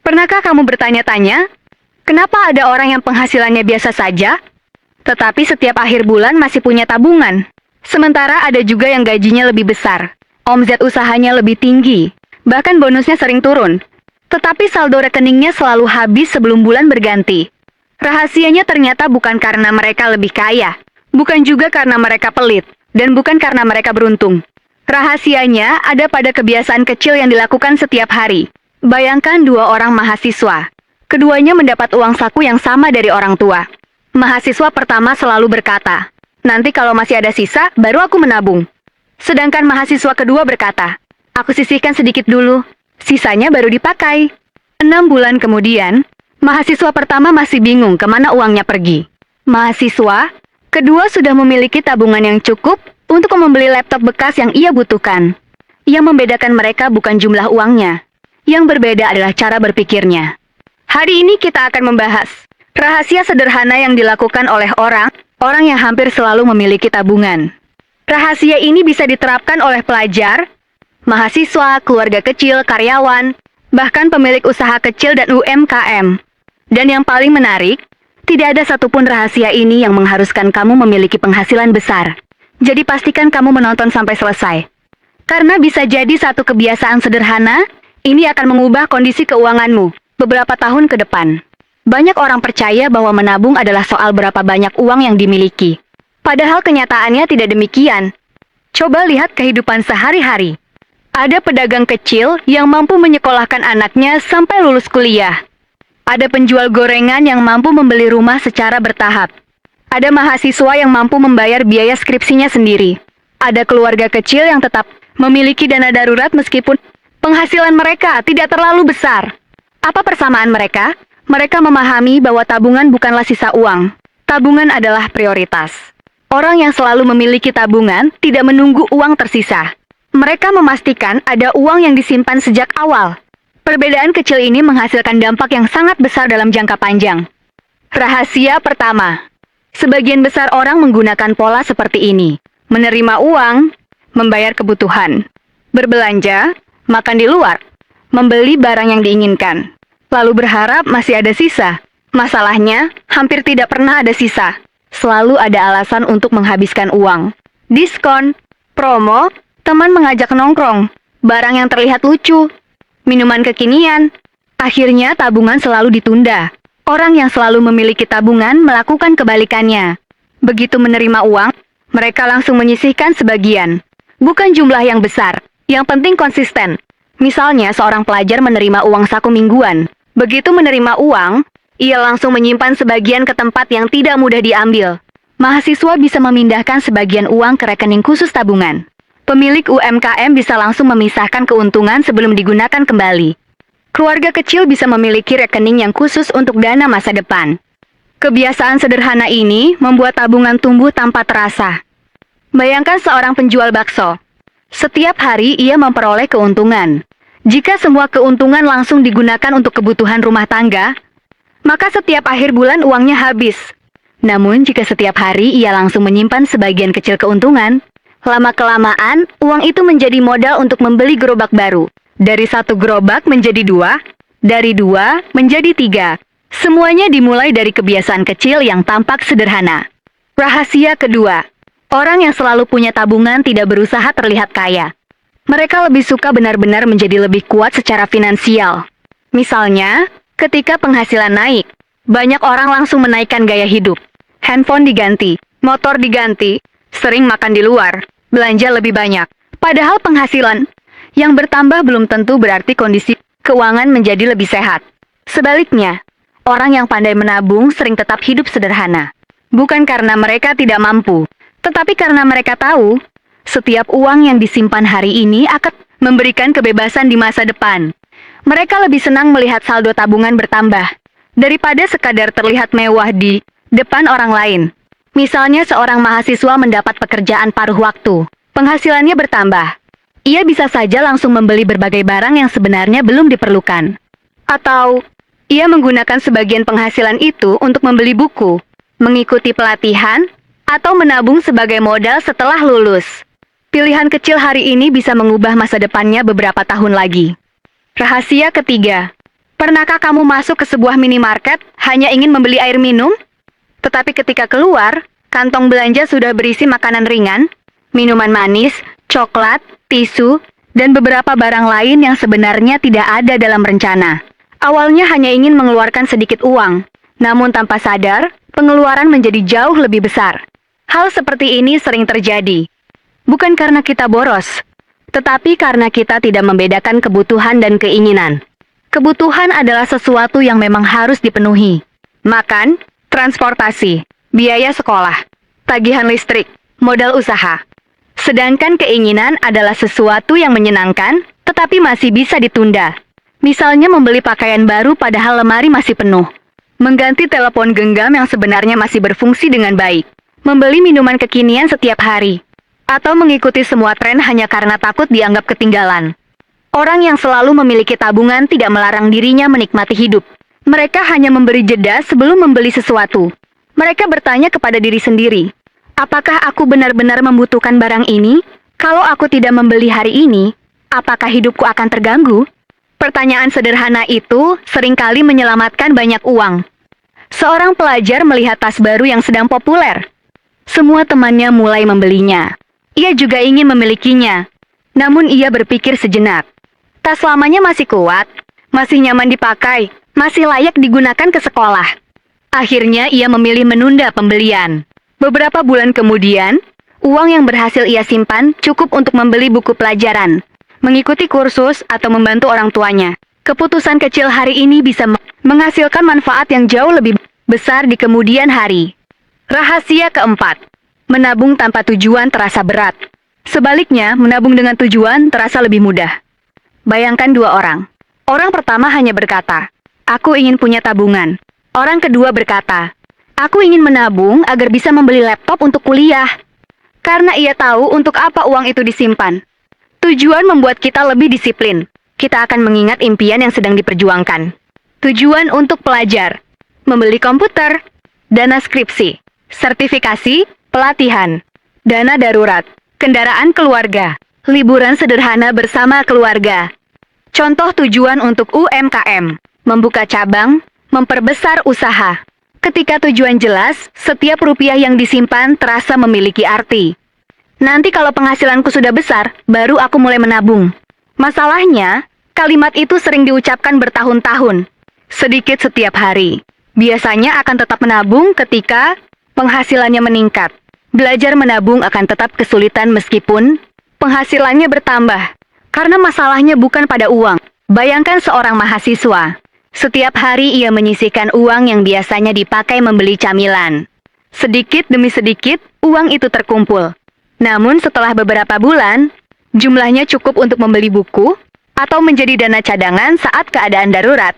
Pernahkah kamu bertanya-tanya, kenapa ada orang yang penghasilannya biasa saja, tetapi setiap akhir bulan masih punya tabungan? Sementara ada juga yang gajinya lebih besar, omset usahanya lebih tinggi, bahkan bonusnya sering turun. Tetapi saldo rekeningnya selalu habis sebelum bulan berganti. Rahasianya ternyata bukan karena mereka lebih kaya, bukan juga karena mereka pelit, dan bukan karena mereka beruntung. Rahasianya ada pada kebiasaan kecil yang dilakukan setiap hari. Bayangkan dua orang mahasiswa. Keduanya mendapat uang saku yang sama dari orang tua. Mahasiswa pertama selalu berkata, "Nanti kalau masih ada sisa, baru aku menabung." Sedangkan mahasiswa kedua berkata, "Aku sisihkan sedikit dulu, sisanya baru dipakai." 6 bulan kemudian, mahasiswa pertama masih bingung kemana uangnya pergi. Mahasiswa kedua sudah memiliki tabungan yang cukup untuk membeli laptop bekas yang ia butuhkan. Yang membedakan mereka bukan jumlah uangnya. Yang berbeda adalah cara berpikirnya. Hari ini kita akan membahas rahasia sederhana yang dilakukan oleh orang yang hampir selalu memiliki tabungan. Rahasia ini bisa diterapkan oleh pelajar, mahasiswa, keluarga kecil, karyawan, bahkan pemilik usaha kecil dan UMKM. Dan yang paling menarik, tidak ada satupun rahasia ini yang mengharuskan kamu memiliki penghasilan besar. Jadi pastikan kamu menonton sampai selesai. Karena bisa jadi satu kebiasaan sederhana, ini akan mengubah kondisi keuanganmu beberapa tahun ke depan. Banyak orang percaya bahwa menabung adalah soal berapa banyak uang yang dimiliki. Padahal kenyataannya tidak demikian. Coba lihat kehidupan sehari-hari. Ada pedagang kecil yang mampu menyekolahkan anaknya sampai lulus kuliah. Ada penjual gorengan yang mampu membeli rumah secara bertahap. Ada mahasiswa yang mampu membayar biaya skripsinya sendiri. Ada keluarga kecil yang tetap memiliki dana darurat meskipun penghasilan mereka tidak terlalu besar. Apa persamaan mereka? Mereka memahami bahwa tabungan bukanlah sisa uang. Tabungan adalah prioritas. Orang yang selalu memiliki tabungan tidak menunggu uang tersisa. Mereka memastikan ada uang yang disimpan sejak awal. Perbedaan kecil ini menghasilkan dampak yang sangat besar dalam jangka panjang. Rahasia pertama. Sebagian besar orang menggunakan pola seperti ini. Menerima uang, membayar kebutuhan, berbelanja, makan di luar, membeli barang yang diinginkan, lalu berharap masih ada sisa. Masalahnya, hampir tidak pernah ada sisa. Selalu ada alasan untuk menghabiskan uang. Diskon, promo, teman mengajak nongkrong, barang yang terlihat lucu, minuman kekinian. Akhirnya tabungan selalu ditunda. Orang yang selalu memiliki tabungan melakukan kebalikannya. Begitu menerima uang, mereka langsung menyisihkan sebagian. Bukan jumlah yang besar, yang penting konsisten. Misalnya seorang pelajar menerima uang saku mingguan. Begitu menerima uang, ia langsung menyimpan sebagian ke tempat yang tidak mudah diambil. Mahasiswa bisa memindahkan sebagian uang ke rekening khusus tabungan. Pemilik UMKM bisa langsung memisahkan keuntungan sebelum digunakan kembali. Keluarga kecil bisa memiliki rekening yang khusus untuk dana masa depan. Kebiasaan sederhana ini membuat tabungan tumbuh tanpa terasa. Bayangkan seorang penjual bakso. Setiap hari ia memperoleh keuntungan. Jika semua keuntungan langsung digunakan untuk kebutuhan rumah tangga, maka setiap akhir bulan uangnya habis. Namun jika setiap hari ia langsung menyimpan sebagian kecil keuntungan, lama-kelamaan uang itu menjadi modal untuk membeli gerobak baru. Dari 1 gerobak menjadi 2, dari 2 menjadi 3. Semuanya dimulai dari kebiasaan kecil yang tampak sederhana. Rahasia kedua, orang yang selalu punya tabungan tidak berusaha terlihat kaya. Mereka lebih suka benar-benar menjadi lebih kuat secara finansial. Misalnya, ketika penghasilan naik, banyak orang langsung menaikkan gaya hidup. Handphone diganti, motor diganti, sering makan di luar, belanja lebih banyak. Padahal penghasilan yang bertambah belum tentu berarti kondisi keuangan menjadi lebih sehat. Sebaliknya, orang yang pandai menabung sering tetap hidup sederhana. Bukan karena mereka tidak mampu, tetapi karena mereka tahu, setiap uang yang disimpan hari ini akan memberikan kebebasan di masa depan. Mereka lebih senang melihat saldo tabungan bertambah, daripada sekadar terlihat mewah di depan orang lain. Misalnya seorang mahasiswa mendapat pekerjaan paruh waktu, penghasilannya bertambah. Ia bisa saja langsung membeli berbagai barang yang sebenarnya belum diperlukan. Atau, ia menggunakan sebagian penghasilan itu untuk membeli buku, mengikuti pelatihan, atau menabung sebagai modal setelah lulus. Pilihan kecil hari ini bisa mengubah masa depannya beberapa tahun lagi. Rahasia ketiga, Pernahkah kamu masuk ke sebuah minimarket hanya ingin membeli air minum? Tetapi ketika keluar, kantong belanja sudah berisi makanan ringan, minuman manis, coklat, tisu, dan beberapa barang lain yang sebenarnya tidak ada dalam rencana. Awalnya hanya ingin mengeluarkan sedikit uang, namun tanpa sadar, pengeluaran menjadi jauh lebih besar. Hal seperti ini sering terjadi. Bukan karena kita boros, tetapi karena kita tidak membedakan kebutuhan dan keinginan. Kebutuhan adalah sesuatu yang memang harus dipenuhi. Makan, transportasi, biaya sekolah, tagihan listrik, modal usaha. Sedangkan keinginan adalah sesuatu yang menyenangkan, tetapi masih bisa ditunda. Misalnya membeli pakaian baru padahal lemari masih penuh. Mengganti telepon genggam yang sebenarnya masih berfungsi dengan baik. Membeli minuman kekinian setiap hari. Atau mengikuti semua tren hanya karena takut dianggap ketinggalan. Orang yang selalu memiliki tabungan tidak melarang dirinya menikmati hidup. Mereka hanya memberi jeda sebelum membeli sesuatu. Mereka bertanya kepada diri sendiri, apakah aku benar-benar membutuhkan barang ini? Kalau aku tidak membeli hari ini, apakah hidupku akan terganggu? Pertanyaan sederhana itu seringkali menyelamatkan banyak uang. Seorang pelajar melihat tas baru yang sedang populer. Semua temannya mulai membelinya. Ia juga ingin memilikinya. Namun ia berpikir sejenak. Tas lamanya masih kuat, masih nyaman dipakai, masih layak digunakan ke sekolah. Akhirnya ia memilih menunda pembelian. Beberapa bulan kemudian, uang yang berhasil ia simpan cukup untuk membeli buku pelajaran, mengikuti kursus atau membantu orang tuanya. Keputusan kecil hari ini bisa menghasilkan manfaat yang jauh lebih besar di kemudian hari. Rahasia keempat, menabung tanpa tujuan terasa berat. Sebaliknya, menabung dengan tujuan terasa lebih mudah. Bayangkan dua orang. Orang pertama hanya berkata, aku ingin punya tabungan. Orang kedua berkata, aku ingin menabung agar bisa membeli laptop untuk kuliah. Karena ia tahu untuk apa uang itu disimpan. Tujuan membuat kita lebih disiplin. Kita akan mengingat impian yang sedang diperjuangkan. Tujuan untuk pelajar, membeli komputer, dana skripsi, sertifikasi, pelatihan, dana darurat, kendaraan keluarga, liburan sederhana bersama keluarga. Contoh tujuan untuk UMKM, membuka cabang, memperbesar usaha. Ketika tujuan jelas, setiap rupiah yang disimpan terasa memiliki arti. Nanti kalau penghasilanku sudah besar, baru aku mulai menabung. Masalahnya, kalimat itu sering diucapkan bertahun-tahun, sedikit setiap hari. Biasanya akan tetap menabung ketika penghasilannya meningkat. Belajar menabung akan tetap kesulitan meskipun penghasilannya bertambah, karena masalahnya bukan pada uang. Bayangkan seorang mahasiswa. Setiap hari ia menyisihkan uang yang biasanya dipakai membeli camilan. Sedikit demi sedikit, uang itu terkumpul. Namun setelah beberapa bulan, jumlahnya cukup untuk membeli buku, atau menjadi dana cadangan saat keadaan darurat.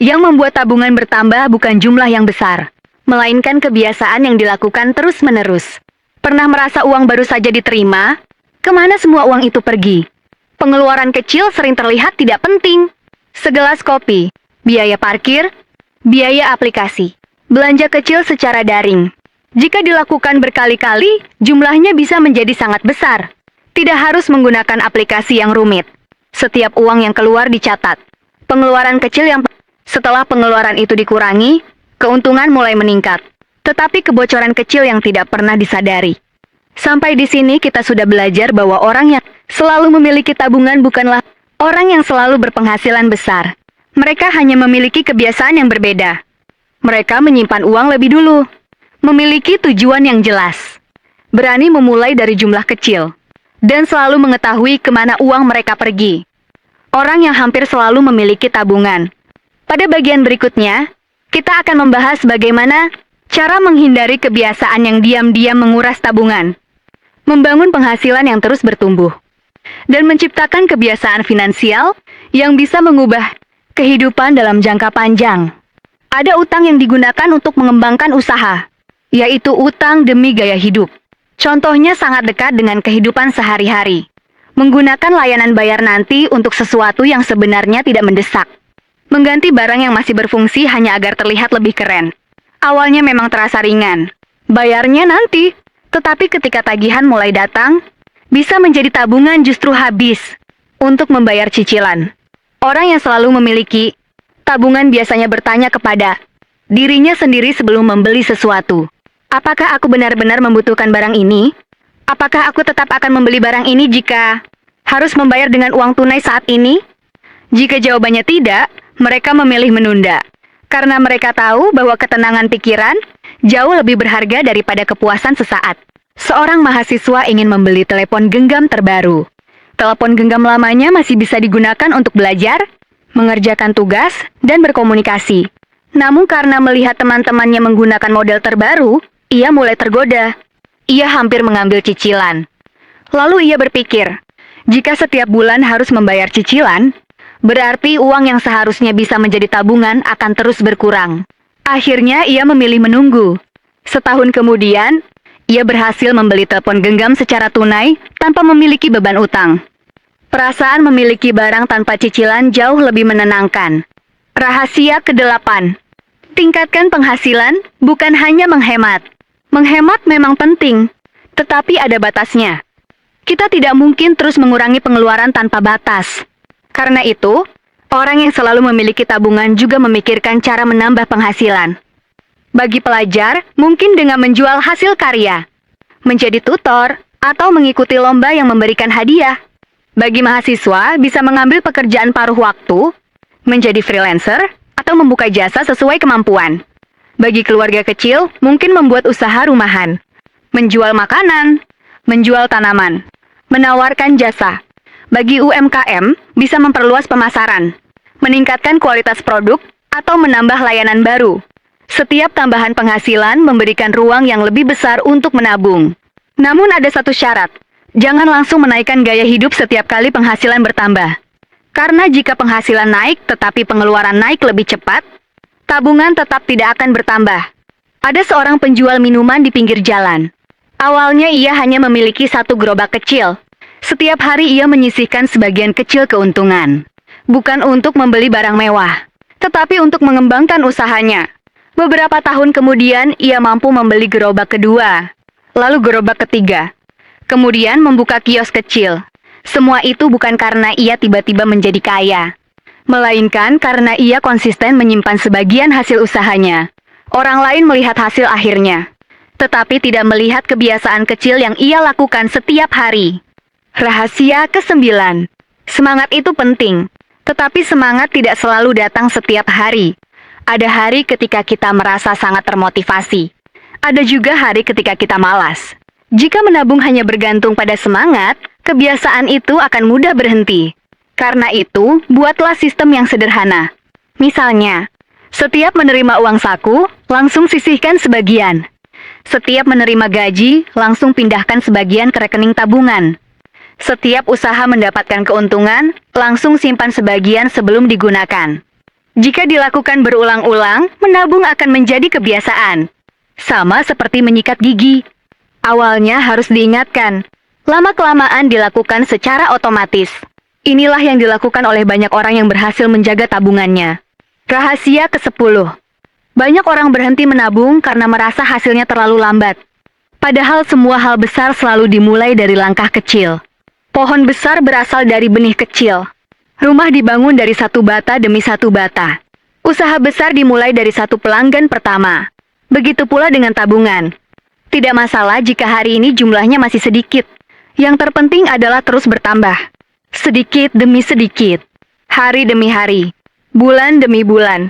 Yang membuat tabungan bertambah bukan jumlah yang besar, melainkan kebiasaan yang dilakukan terus-menerus. Pernah merasa uang baru saja diterima? Kemana semua uang itu pergi? Pengeluaran kecil sering terlihat tidak penting. Segelas kopi, biaya parkir, biaya aplikasi, belanja kecil secara daring. Jika dilakukan berkali-kali, jumlahnya bisa menjadi sangat besar. Tidak harus menggunakan aplikasi yang rumit. Setiap uang yang keluar dicatat. Pengeluaran kecil yang setelah pengeluaran itu dikurangi, keuntungan mulai meningkat. Tetapi kebocoran kecil yang tidak pernah disadari. Sampai di sini kita sudah belajar bahwa orang yang selalu memiliki tabungan bukanlah orang yang selalu berpenghasilan besar. Mereka hanya memiliki kebiasaan yang berbeda. Mereka menyimpan uang lebih dulu. Memiliki tujuan yang jelas. Berani memulai dari jumlah kecil. Dan selalu mengetahui kemana uang mereka pergi. Orang yang hampir selalu memiliki tabungan. Pada bagian berikutnya, kita akan membahas bagaimana cara menghindari kebiasaan yang diam-diam menguras tabungan, membangun penghasilan yang terus bertumbuh, dan menciptakan kebiasaan finansial yang bisa mengubah kehidupan dalam jangka panjang. Ada utang yang digunakan untuk mengembangkan usaha, yaitu utang demi gaya hidup. Contohnya sangat dekat dengan kehidupan sehari-hari. Menggunakan layanan bayar nanti untuk sesuatu yang sebenarnya tidak mendesak. Mengganti barang yang masih berfungsi hanya agar terlihat lebih keren. Awalnya memang terasa ringan. Bayarnya nanti. Tetapi ketika tagihan mulai datang, bisa menjadi tabungan justru habis untuk membayar cicilan. Orang yang selalu memiliki Tabungan biasanya bertanya kepada dirinya sendiri sebelum membeli sesuatu. Apakah aku benar-benar membutuhkan barang ini? Apakah aku tetap akan membeli barang ini jika harus membayar dengan uang tunai saat ini? Jika jawabannya tidak, mereka memilih menunda. Karena mereka tahu bahwa ketenangan pikiran jauh lebih berharga daripada kepuasan sesaat. Seorang mahasiswa ingin membeli telepon genggam terbaru. Telepon genggam lamanya masih bisa digunakan untuk belajar, mengerjakan tugas, dan berkomunikasi. Namun karena melihat teman-temannya menggunakan model terbaru, ia mulai tergoda. Ia hampir mengambil cicilan. Lalu ia berpikir, jika setiap bulan harus membayar cicilan, berarti uang yang seharusnya bisa menjadi tabungan akan terus berkurang. Akhirnya ia memilih menunggu. Setahun kemudian, ia berhasil membeli telepon genggam secara tunai tanpa memiliki beban utang. Perasaan memiliki barang tanpa cicilan jauh lebih menenangkan. Rahasia ke-8. Tingkatkan penghasilan, bukan hanya menghemat. Menghemat memang penting, tetapi ada batasnya. Kita tidak mungkin terus mengurangi pengeluaran tanpa batas. Karena itu, orang yang selalu memiliki tabungan juga memikirkan cara menambah penghasilan. Bagi pelajar, mungkin dengan menjual hasil karya, menjadi tutor, atau mengikuti lomba yang memberikan hadiah. Bagi mahasiswa, bisa mengambil pekerjaan paruh waktu, menjadi freelancer, atau membuka jasa sesuai kemampuan. Bagi keluarga kecil, mungkin membuat usaha rumahan, menjual makanan, menjual tanaman, menawarkan jasa. Bagi UMKM, bisa memperluas pemasaran, meningkatkan kualitas produk, atau menambah layanan baru. Setiap tambahan penghasilan memberikan ruang yang lebih besar untuk menabung. Namun ada satu syarat. Jangan langsung menaikkan gaya hidup setiap kali penghasilan bertambah. Karena jika penghasilan naik tetapi pengeluaran naik lebih cepat, tabungan tetap tidak akan bertambah. Ada seorang penjual minuman di pinggir jalan. Awalnya ia hanya memiliki satu gerobak kecil. Setiap hari ia menyisihkan sebagian kecil keuntungan. Bukan untuk membeli barang mewah, tetapi untuk mengembangkan usahanya. Beberapa tahun kemudian ia mampu membeli gerobak kedua, lalu gerobak ketiga. Kemudian membuka kios kecil. Semua itu bukan karena ia tiba-tiba menjadi kaya, melainkan karena ia konsisten menyimpan sebagian hasil usahanya. Orang lain melihat hasil akhirnya, tetapi tidak melihat kebiasaan kecil yang ia lakukan setiap hari. Rahasia ke-9. Semangat itu penting, tetapi semangat tidak selalu datang setiap hari. Ada hari ketika kita merasa sangat termotivasi. Ada juga hari ketika kita malas. Jika menabung hanya bergantung pada semangat, kebiasaan itu akan mudah berhenti. Karena itu, buatlah sistem yang sederhana. Misalnya, setiap menerima uang saku, langsung sisihkan sebagian. Setiap menerima gaji, langsung pindahkan sebagian ke rekening tabungan. Setiap usaha mendapatkan keuntungan, langsung simpan sebagian sebelum digunakan. Jika dilakukan berulang-ulang, menabung akan menjadi kebiasaan. Sama seperti menyikat gigi. Awalnya harus diingatkan, lama-kelamaan dilakukan secara otomatis. Inilah yang dilakukan oleh banyak orang yang berhasil menjaga tabungannya. Rahasia ke-10. Banyak orang berhenti menabung karena merasa hasilnya terlalu lambat. Padahal semua hal besar selalu dimulai dari langkah kecil. Pohon besar berasal dari benih kecil. Rumah dibangun dari satu bata demi satu bata. Usaha besar dimulai dari satu pelanggan pertama. Begitu pula dengan tabungan. Tidak masalah jika hari ini jumlahnya masih sedikit. Yang terpenting adalah terus bertambah. Sedikit demi sedikit. Hari demi hari. Bulan demi bulan.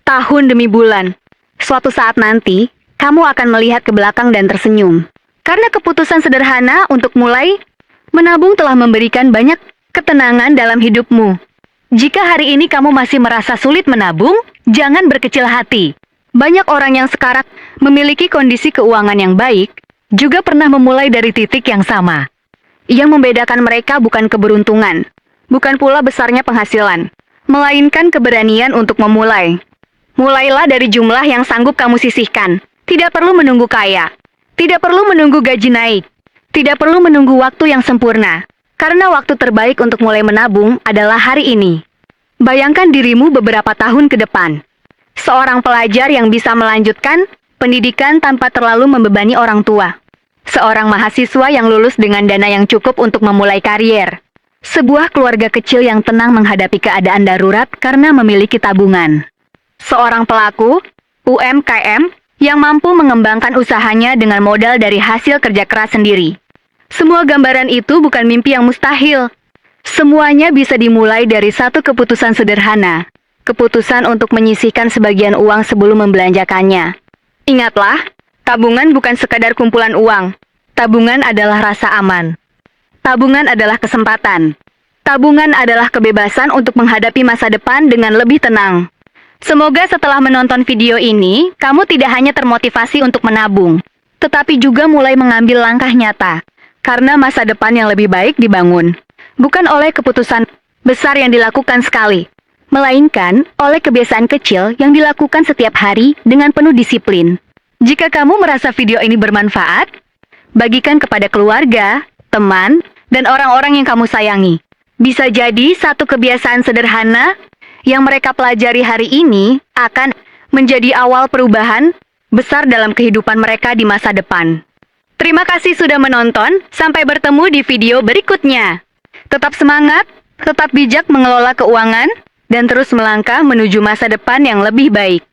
Tahun demi bulan. Suatu saat nanti, kamu akan melihat ke belakang dan tersenyum. Karena keputusan sederhana untuk mulai, menabung telah memberikan banyak ketenangan dalam hidupmu. Jika hari ini kamu masih merasa sulit menabung, jangan berkecil hati. Banyak orang yang sekarang memiliki kondisi keuangan yang baik, juga pernah memulai dari titik yang sama. Yang membedakan mereka bukan keberuntungan, bukan pula besarnya penghasilan, melainkan keberanian untuk memulai. Mulailah dari jumlah yang sanggup kamu sisihkan. Tidak perlu menunggu kaya, tidak perlu menunggu gaji naik, tidak perlu menunggu waktu yang sempurna. Karena waktu terbaik untuk mulai menabung adalah hari ini. Bayangkan dirimu beberapa tahun ke depan. Seorang pelajar yang bisa melanjutkan pendidikan tanpa terlalu membebani orang tua. Seorang mahasiswa yang lulus dengan dana yang cukup untuk memulai karier. Sebuah keluarga kecil yang tenang menghadapi keadaan darurat karena memiliki tabungan. Seorang pelaku, UMKM, yang mampu mengembangkan usahanya dengan modal dari hasil kerja keras sendiri. Semua gambaran itu bukan mimpi yang mustahil. Semuanya bisa dimulai dari satu keputusan sederhana. Keputusan untuk menyisihkan sebagian uang sebelum membelanjakannya. Ingatlah, tabungan bukan sekadar kumpulan uang. Tabungan adalah rasa aman. Tabungan adalah kesempatan. Tabungan adalah kebebasan untuk menghadapi masa depan dengan lebih tenang. Semoga setelah menonton video ini, kamu tidak hanya termotivasi untuk menabung, tetapi juga mulai mengambil langkah nyata. Karena masa depan yang lebih baik dibangun, bukan oleh keputusan besar yang dilakukan sekali, melainkan oleh kebiasaan kecil yang dilakukan setiap hari dengan penuh disiplin. Jika kamu merasa video ini bermanfaat, bagikan kepada keluarga, teman, dan orang-orang yang kamu sayangi. Bisa jadi satu kebiasaan sederhana yang mereka pelajari hari ini akan menjadi awal perubahan besar dalam kehidupan mereka di masa depan. Terima kasih sudah menonton, sampai bertemu di video berikutnya. Tetap semangat, tetap bijak mengelola keuangan, dan terus melangkah menuju masa depan yang lebih baik.